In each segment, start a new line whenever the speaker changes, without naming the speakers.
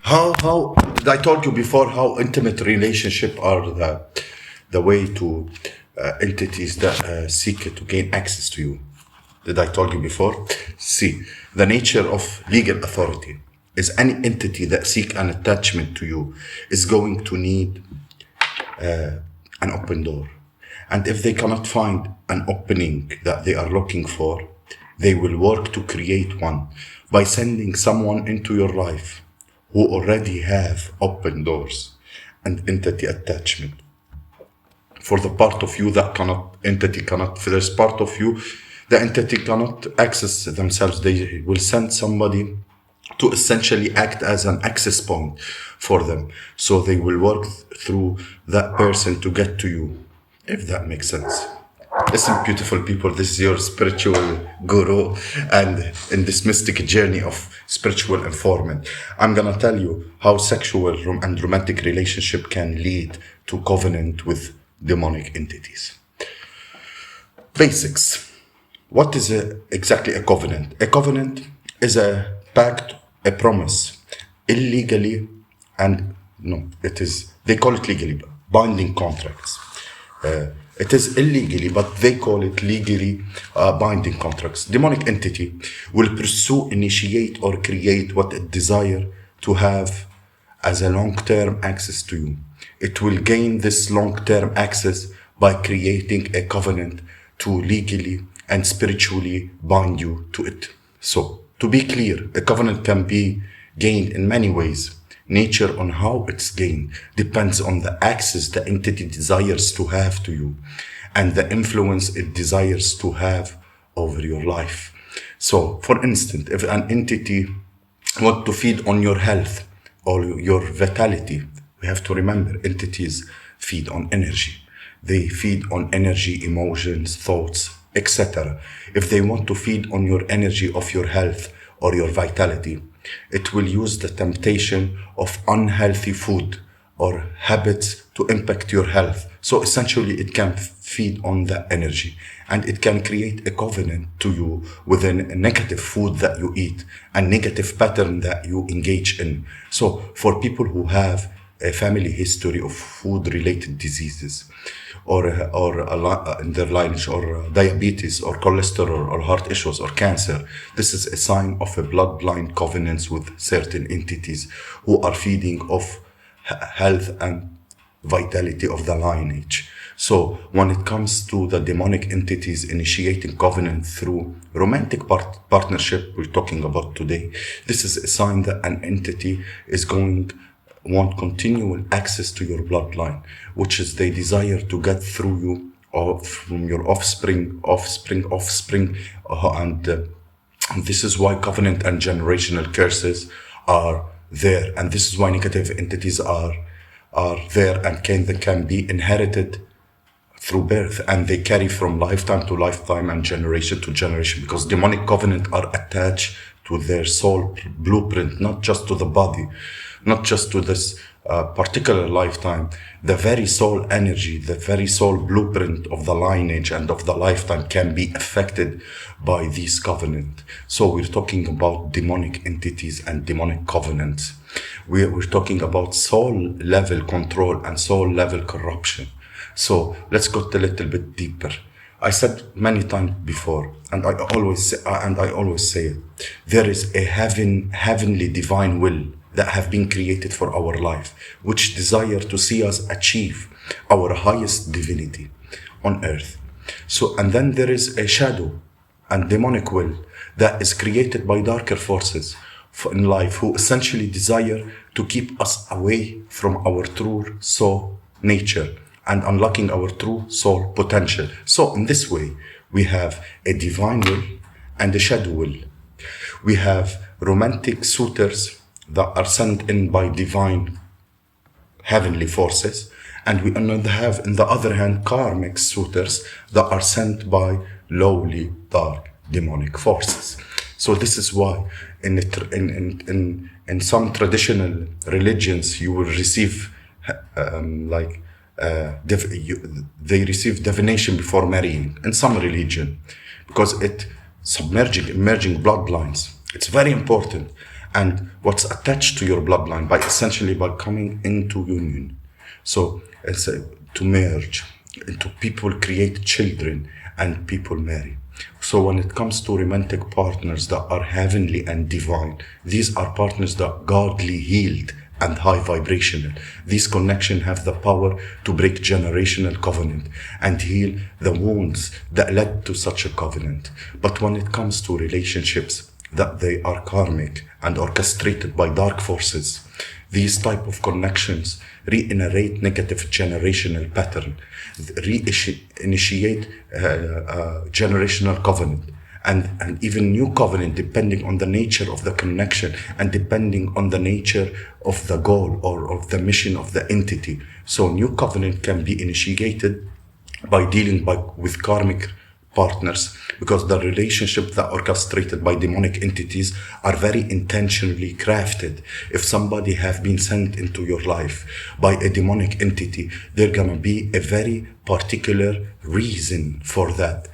How I told you before how intimate relationship are the way to entities that seek to gain access to you. Did I told you before? See, the nature of legal authority is any entity that seek an attachment to you is going to need an open door. And if they cannot find an opening that they are looking for, they will work to create one by sending someone into your life who already have open doors and entity attachment. For the part of you that entity cannot, for this part of you, the entity cannot access themselves, they will send somebody to essentially act as an access point for them. So they will work through that person to get to you, if that makes sense. Listen, beautiful people, this is your spiritual guru, and in this mystic journey of spiritual informant, I'm gonna tell you how sexual and romantic relationship can lead to covenant with demonic entities. Basics. What is exactly a covenant? A covenant is a pact, a promise, illegally, and no, it is, they call it legally, binding contracts. It is illegally, but they call it legally binding contracts. Demonic entity will pursue, initiate, or create what it desire to have as a long-term access to you. It will gain this long-term access by creating a covenant to legally and spiritually bind you to it. So, to be clear, a covenant can be gained in many ways. Nature on how it's gained depends on the access the entity desires to have to you and the influence it desires to have over your life. So, for instance, if an entity wants to feed on your health or your vitality, we have to remember entities feed on energy. They feed on energy, emotions, thoughts, etc. If they want to feed on your energy of your health or your vitality, it will use the temptation of unhealthy food or habits to impact your health. So essentially it can feed on that energy, and it can create a covenant to you within a negative food that you eat and negative pattern that you engage in. So for people who have a family history of food related diseases or in their lineage, or diabetes or cholesterol or heart issues or cancer, this is a sign of a bloodline covenants with certain entities who are feeding off health and vitality of the lineage. So when it comes to the demonic entities initiating covenant through romantic partnership we're talking about today, this is a sign that an entity is want continual access to your bloodline, which is they desire to get through you or from your offspring, and this is why covenant and generational curses are there, and this is why negative entities are there and can be inherited through birth, and they carry from lifetime to lifetime and generation to generation, because demonic covenant are attached to their soul blueprint, not just to the body, not just to this particular lifetime. The very soul energy, the very soul blueprint of the lineage and of the lifetime can be affected by these covenants. So we're talking about demonic entities and demonic covenants. We're talking about soul level control and soul level corruption. So let's go a little bit deeper. I said many times before, and I always say it, there is a heavenly divine will that have been created for our life, which desire to see us achieve our highest divinity on earth. So, and then there is a shadow and demonic will that is created by darker forces in life, who essentially desire to keep us away from our true soul nature and unlocking our true soul potential. So in this way, we have a divine will and a shadow will. We have romantic suitors that are sent in by divine heavenly forces, and we have, on the other hand, karmic suitors that are sent by lowly, dark, demonic forces. So this is why in some traditional religions you will receive they receive divination before marrying in some religion, because it emerging bloodlines. It's very important. and what's attached to your bloodline by essentially by coming into union. So it's to merge into people, create children, and people marry. So when it comes to romantic partners that are heavenly and divine, these are partners that are godly, healed, and high vibrational. These connections have the power to break generational covenant and heal the wounds that led to such a covenant. But when it comes to relationships that they are karmic and orchestrated by dark forces, these type of connections reinnerate negative generational pattern, initiate generational covenant, and even new covenant depending on the nature of the connection and depending on the nature of the goal or of the mission of the entity. So new covenant can be initiated by dealing with karmic partners, because the relationship that orchestrated by demonic entities are very intentionally crafted. If somebody have been sent into your life by a demonic entity, there gonna be a very particular reason for that,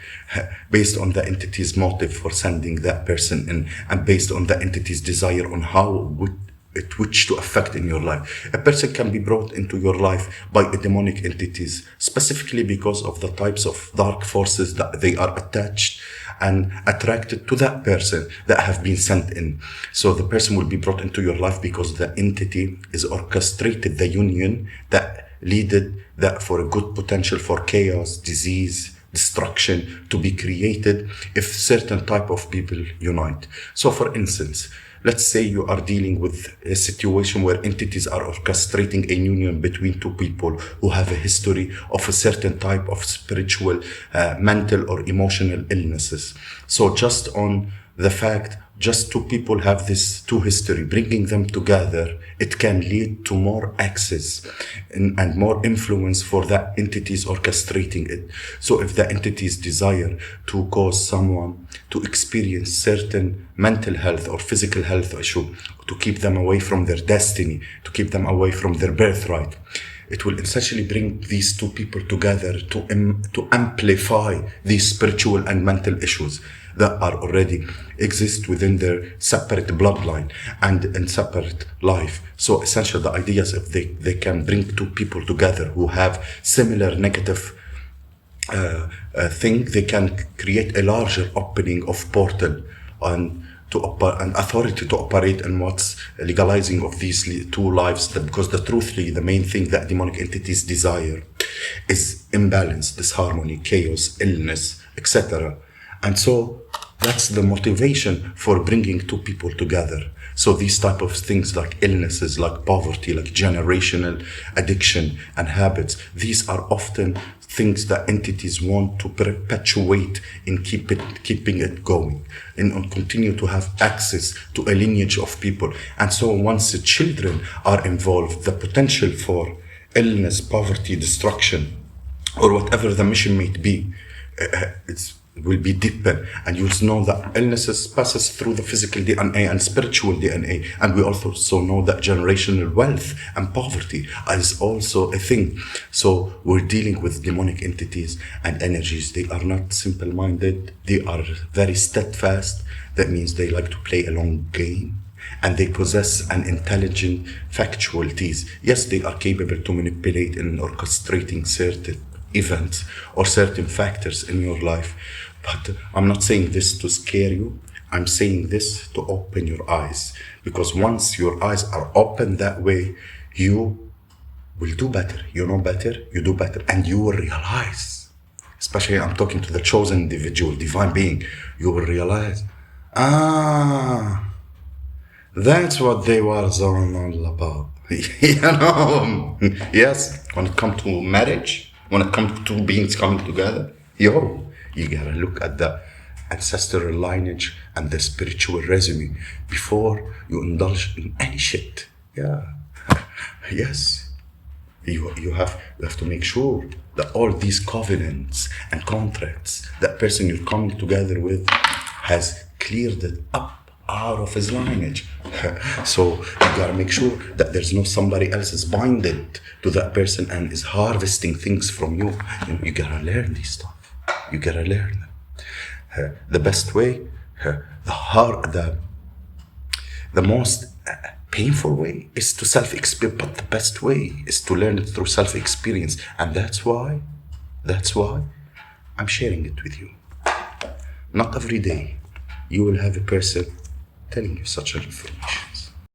based on the entity's motive for sending that person in, and based on the entity's desire on how would it which to affect in your life. A person can be brought into your life by a demonic entities, specifically because of the types of dark forces that they are attached and attracted to that person that have been sent in. So the person will be brought into your life because the entity is orchestrated the union that leaded that for a good potential for chaos, disease, destruction to be created if certain type of people unite. So for instance, let's say you are dealing with a situation where entities are orchestrating a union between two people who have a history of a certain type of spiritual, mental or emotional illnesses. So just on the fact, just two people have this two history, bringing them together, it can lead to more access and more influence for that entities orchestrating it. So if the entities desire to cause someone to experience certain mental health or physical health issue, to keep them away from their destiny, to keep them away from their birthright, it will essentially bring these two people together to amplify these spiritual and mental issues that are already exist within their separate bloodline and in separate life. So essentially the idea is if they can bring two people together who have similar negative thing, they can create a larger opening of portal and an authority to operate in what's legalizing of these two lives. Because truthfully, the main thing that demonic entities desire is imbalance, disharmony, chaos, illness, etc. And so that's the motivation for bringing two people together. So these type of things like illnesses, like poverty, like generational addiction and habits, these are often things that entities want to perpetuate in keeping it going and continue to have access to a lineage of people. And so once the children are involved, the potential for illness, poverty, destruction, or whatever the mission may be, will be deeper, and you'll know that illnesses passes through the physical DNA and spiritual DNA, and we also know that generational wealth and poverty is also a thing. So we're dealing with demonic entities and energies. They are not simple-minded, they are very steadfast. That means they like to play a long game, and they possess an intelligent factualities. Yes, they are capable to manipulate and orchestrating certain events or certain factors in your life. But I'm not saying this to scare you. I'm saying this to open your eyes. Because once your eyes are open that way, you will do better. You know better, you do better. And you will realize, especially I'm talking to the chosen individual, divine being, you will realize, that's what they were all about. You know? Yes, when it comes to marriage, when it comes to two beings coming together, you gotta look at the ancestral lineage and the spiritual resume before you indulge in any shit. Yeah. Yes. You have to make sure that all these covenants and contracts that person you're coming together with has cleared it up out of his lineage. So you gotta make sure that there's no somebody else is binded to that person and is harvesting things from you. You gotta learn these stuff. You gotta learn. The best way, The most painful way is to self-experience, but the best way is to learn it through self-experience. And that's why I'm sharing it with you. Not every day you will have a person telling you such an information.